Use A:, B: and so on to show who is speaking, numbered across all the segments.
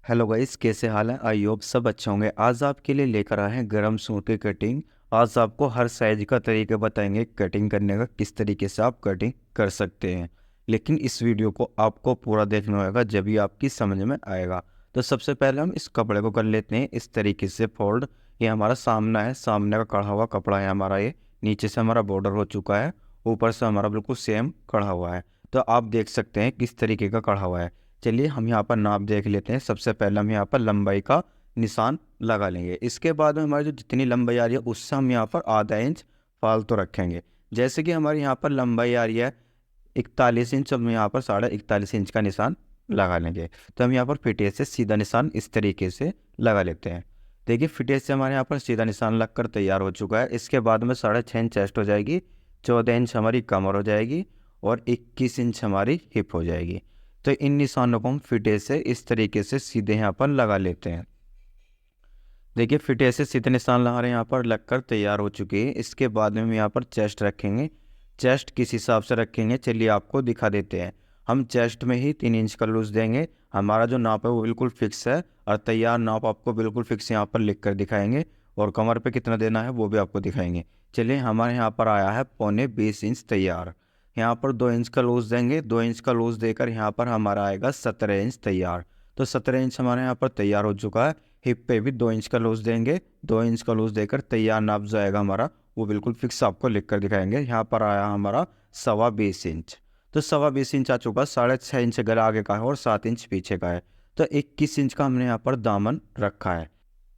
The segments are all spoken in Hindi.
A: हेलो गाइस, कैसे हाल है। आई होप सब अच्छे होंगे। आज आपके लिए लेकर आए हैं गरम सूट की कटिंग। आज आपको हर साइज का तरीका बताएंगे कटिंग करने का, किस तरीके से आप कटिंग कर सकते हैं। लेकिन इस वीडियो को आपको पूरा देखना होगा, जब भी आपकी समझ में आएगा। तो सबसे पहले हम इस कपड़े को कर लेते हैं इस तरीके से फोल्ड। ये हमारा सामना है, सामने का कढ़ा हुआ कपड़ा है हमारा। ये नीचे से हमारा बॉर्डर हो चुका है, ऊपर से हमारा बिल्कुल सेम कढ़ा हुआ है। तो आप देख सकते हैं किस तरीके का कढ़ा हुआ है। चलिए हम यहाँ पर नाप देख लेते हैं। सबसे पहले हम यहाँ पर लंबाई का निशान लगा लेंगे। इसके बाद में हमारी जो जितनी लंबाई आ रही है उससे हम यहाँ पर आधा इंच फालतू रखेंगे। जैसे कि हमारी यहाँ पर लंबाई आ रही है 41 इंच, हम यहाँ पर 41.5 इंच का निशान लगा लेंगे। तो हम यहाँ पर फिटे से सीधा निशान इस तरीके से लगा लेते हैं। देखिए फिटे से हमारे यहाँ पर सीधा निशान लगकर तैयार हो चुका है। इसके बाद में 6.5 इंच चेस्ट हो जाएगी, 14 इंच हमारी कमर हो जाएगी और 21 इंच हमारी हिप हो जाएगी। तो इन निशानों को हम फिटे से इस तरीके से सीधे यहाँ पर लगा लेते हैं। देखिए फिटे से सीधे निशान लगा रहे हैं, यहाँ पर लगकर तैयार हो चुकी है। इसके बाद में हम यहाँ पर चेस्ट रखेंगे। चेस्ट किस हिसाब से रखेंगे चलिए आपको दिखा देते हैं। हम चेस्ट में ही 3 इंच का लूज देंगे। हमारा जो नाप है वो बिल्कुल फिक्स है और तैयार नाप आपको बिल्कुल फिक्स यहाँ पर लिख कर दिखाएंगे, और कमर पे कितना देना है वो भी आपको दिखाएंगे। चलिए हमारे यहाँ पर आया है 15.20 इंच तैयार। यहाँ पर 2 इंच का लूज देंगे। 2 इंच का लूज देकर यहाँ पर हमारा आएगा 17 इंच तैयार। तो 17 इंच हमारे यहाँ पर तैयार हो चुका है। हिप पे भी 2 इंच का लूज देंगे। 2 इंच का लूज देकर तैयार नाप जो आएगा हमारा वो बिल्कुल फिक्स आपको लिख कर दिखाएंगे। यहाँ पर आया हमारा 20.25 इंच। तो 20.25 इंच आ चुका। 6.5 इंच गला आगे का है और 7 इंच पीछे का है। तो 21 इंच का हमने यहाँ पर दामन रखा है।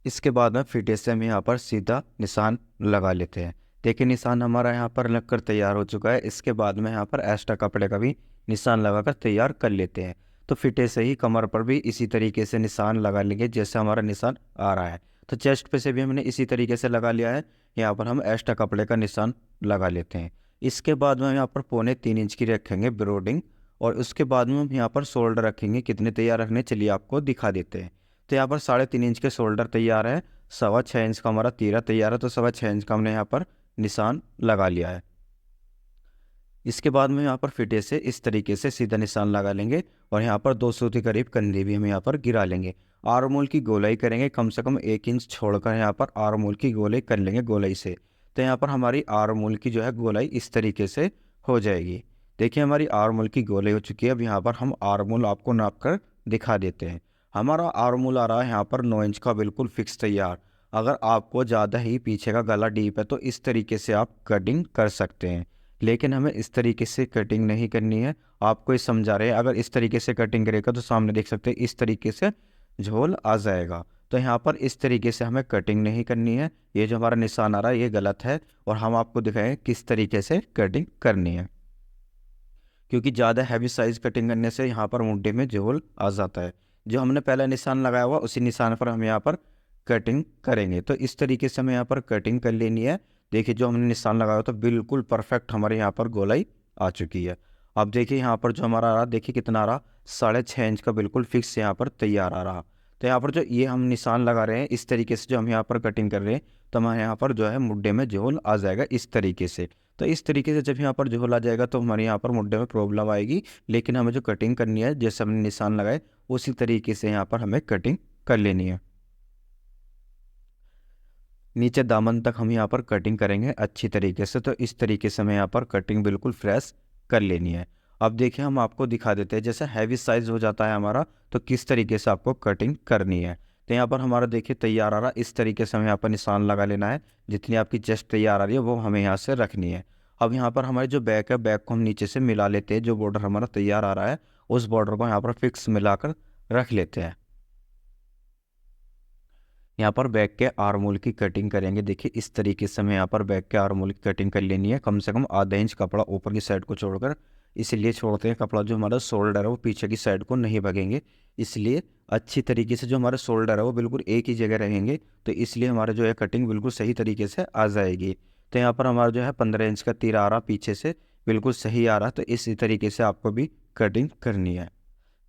A: इसके बाद में फिटे से हम यहाँ पर सीधा निशान लगा लेते हैं। देखिए निशान हमारा यहाँ पर लगकर तैयार हो चुका है। इसके बाद में यहाँ पर एक्स्ट्रा कपड़े का भी निशान लगाकर तैयार कर लेते हैं। तो फिटे से ही कमर पर भी इसी तरीके से निशान लगा लेंगे जैसे हमारा निशान आ रहा है। तो चेस्ट पे से भी हमने इसी तरीके से लगा लिया है। यहाँ पर हम एक्स्ट्रा कपड़े का निशान लगा लेते हैं। इसके बाद में हम यहाँ पर 3.25 इंच की रखेंगे ब्रोडिंग, और उसके बाद में हम यहाँ पर शोल्डर रखेंगे। कितने तैयार रखने चलिए आपको दिखा देते हैं। तो यहाँ पर 3.5 इंच के शोल्डर तैयार है। 6.25 इंच का हमारा तीरा तैयार है। तो 6.25 इंच का हमने यहाँ पर निशान लगा लिया है। इसके बाद में यहाँ पर फिटे से इस तरीके से सीधा निशान लगा लेंगे, और यहाँ पर 200 के करीब कंधे भी हम यहाँ पर गिरा लेंगे। आर्म होल की गोलाई करेंगे, कम से कम 1 इंच छोड़कर यहाँ पर आर्म होल की गोलाई कर लेंगे गोलाई से। तो यहाँ पर हमारी आर्म होल की जो है गोलाई इस तरीके से हो जाएगी। देखिए हमारी आर्म होल की गोलाई हो चुकी है। अब यहाँ पर हम आर्म होल आपको नाप कर दिखा देते हैं। हमारा आर्म होल आ रहा है यहाँ पर 9 इंच का बिल्कुल फिक्स तैयार। अगर आपको ज़्यादा ही पीछे का गला डीप है तो इस तरीके से आप कटिंग कर सकते हैं, लेकिन हमें इस तरीके से कटिंग नहीं करनी है। आपको ये समझा रहे हैं, अगर इस तरीके से कटिंग करेगा तो सामने देख सकते हैं इस तरीके से झोल आ जाएगा। तो यहाँ पर इस तरीके से हमें कटिंग नहीं करनी है। ये जो हमारा निशान आ रहा है ये गलत है, और हम आपको दिखाएं किस तरीके से कटिंग करनी है। क्योंकि ज़्यादा हैवी साइज़ कटिंग करने से यहाँ पर मुड्ढे में झोल आ जाता है। जो हमने पहला निशान लगाया हुआ उसी निशान पर हम यहाँ पर कटिंग करेंगे। तो इस तरीके से हमें यहाँ पर कटिंग कर लेनी है। देखिए जो हमने निशान लगाया तो बिल्कुल परफेक्ट हमारे यहाँ पर गोलाई आ चुकी है। अब देखिए यहाँ पर जो हमारा आ रहा, देखिए कितना आ रहा, 6.5 इंच का बिल्कुल फिक्स यहाँ पर तैयार आ रहा। तो यहाँ पर जो ये हम निशान लगा रहे हैं इस तरीके से जो हम यहाँ पर कटिंग कर रहे हैं, तो हमारे यहाँ पर जो है मुड्ढे में झोल आ जाएगा इस तरीके से। तो इस तरीके से जब यहाँ पर झोल आ जाएगा तो हमारे यहाँ पर मुड्ढे में प्रॉब्लम आएगी। लेकिन हमें जो कटिंग करनी है जैसे हमने निशान लगाए उसी तरीके से यहाँ पर हमें कटिंग कर लेनी है। नीचे दामन तक हम यहाँ पर कटिंग करेंगे अच्छी तरीके से। तो इस तरीके से हमें यहाँ पर कटिंग बिल्कुल फ्रेश कर लेनी है। अब देखिए हम आपको दिखा देते हैं जैसे हैवी साइज हो जाता है हमारा तो किस तरीके से आपको कटिंग करनी है। तो यहाँ पर हमारा देखिए तैयार आ रहा, इस तरीके से हमें यहाँ पर निशान लगा लेना है। जितनी आपकी चेस्ट तैयार आ रही है वो हमें यहाँ से रखनी है। अब यहाँ पर हमारी जो बैक है, बैक को हम नीचे से मिला लेते हैं। जो बॉर्डर हमारा तैयार आ रहा है उस बॉर्डर को यहाँ पर फिक्स मिलाकर रख लेते हैं। यहाँ पर बैक के आर्म होल की कटिंग करेंगे। देखिए इस तरीके से हमें यहाँ पर बैक के आर्म होल की कटिंग कर लेनी है। कम से कम आधा इंच कपड़ा ऊपर की साइड को छोड़कर, इसलिए छोड़ते हैं कपड़ा जो हमारा शोल्डर है वो पीछे की साइड को नहीं भगेंगे। इसलिए अच्छी तरीके से जो हमारा शोल्डर है वो बिल्कुल एक ही जगह रहेंगे। तो इसलिए हमारा जो है कटिंग बिल्कुल सही तरीके से आ जाएगी। तो यहाँ पर हमारा जो है 15 इंच का तीर आ रहा पीछे से, बिल्कुल सही आ रहा। तो इसी तरीके से आपको भी कटिंग करनी है।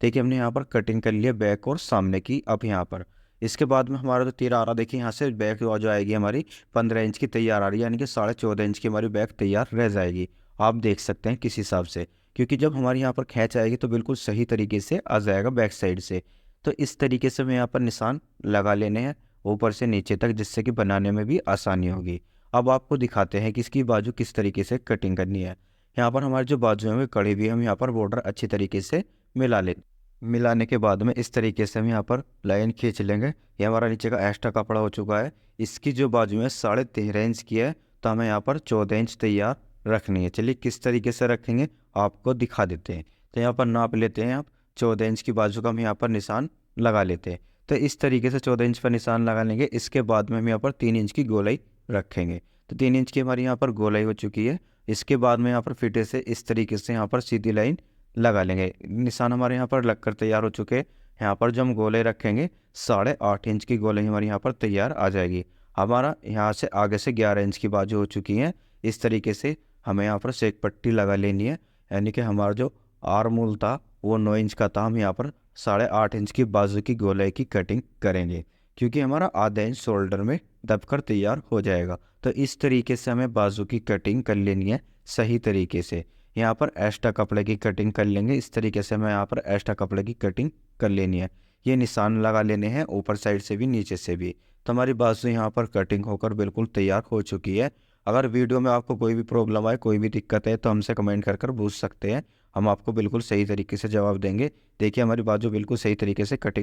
A: देखिए हमने यहाँ पर कटिंग कर लिया बैक और सामने की। अब यहाँ पर इसके बाद में हमारा जो तीर आ रहा, देखिए यहाँ से बैक जो आएगी हमारी 15 इंच की तैयार आ रही है, यानी कि 14.5 इंच की हमारी बैक तैयार रह जाएगी। आप देख सकते हैं किस हिसाब से, क्योंकि जब हमारी यहाँ पर खींच आएगी तो बिल्कुल सही तरीके से आ जाएगा बैक साइड से। तो इस तरीके से हमें यहाँ पर निशान लगा लेने हैं ऊपर से नीचे तक, जिससे कि बनाने में भी आसानी होगी। अब आपको दिखाते हैं कि इसकी बाजू किस तरीके से कटिंग करनी है। यहाँ पर हमारी जो बाजू है वो कड़ी हुई है, हम यहाँ पर बॉर्डर अच्छी तरीके से मिला ले। मिलाने के बाद में इस तरीके से हम यहाँ पर लाइन खींच लेंगे। ये हमारा नीचे का एक्स्ट्रा कपड़ा हो चुका है। इसकी जो बाजू है 13.5 इंच की है, तो हमें यहाँ पर 14 इंच तैयार रखनी है। चलिए किस तरीके से रखेंगे आपको दिखा देते हैं। तो यहाँ पर नाप लेते हैं आप 14 इंच की बाजू का हम यहाँ पर निशान लगा लेते हैं। तो इस तरीके से 14 इंच पर निशान लगा लेंगे। इसके बाद में हम यहाँ पर 3 इंच की गोलाई रखेंगे। तो 3 इंच की हमारी यहाँ पर गोलाई हो चुकी है। इसके बाद में यहाँ पर फिटे से इस तरीके से यहाँ पर सीधी लाइन लगा लेंगे। निशान हमारे यहाँ पर लगकर तैयार हो चुके हैं। यहाँ पर जो हम गोले रखेंगे 8.5 इंच की गोलाई हमारी यहाँ पर तैयार आ जाएगी। हमारा यहाँ से आगे से 11 इंच की बाजू हो चुकी है। इस तरीके से हमें यहाँ पर सेक पट्टी लगा लेनी है, यानी कि हमारा जो आर्म होल था वो 9 इंच का था। हम यहाँ पर 8.5 इंच की बाजू की गोलाई की कटिंग करेंगे, क्योंकि हमारा आधा इंच शोल्डर में दबकर तैयार हो जाएगा। तो इस तरीके से हमें बाजू की कटिंग कर लेनी है सही तरीके से। यहाँ पर एक्स्ट्रा कपड़े की कटिंग कर लेंगे। इस तरीके से हमें यहाँ पर एक्स्ट्रा कपड़े की कटिंग कर लेनी है। ये निशान लगा लेने हैं ऊपर साइड से भी नीचे से भी। तो हमारी बाजू यहाँ पर कटिंग होकर बिल्कुल तैयार हो चुकी है। अगर वीडियो में आपको कोई भी प्रॉब्लम आए, कोई भी दिक्कत है, तो हमसे कमेंट कर कर पूछ सकते हैं। हम आपको बिल्कुल सही तरीके से जवाब देंगे। देखिए हमारी बाजू बिल्कुल सही तरीके से कटिंग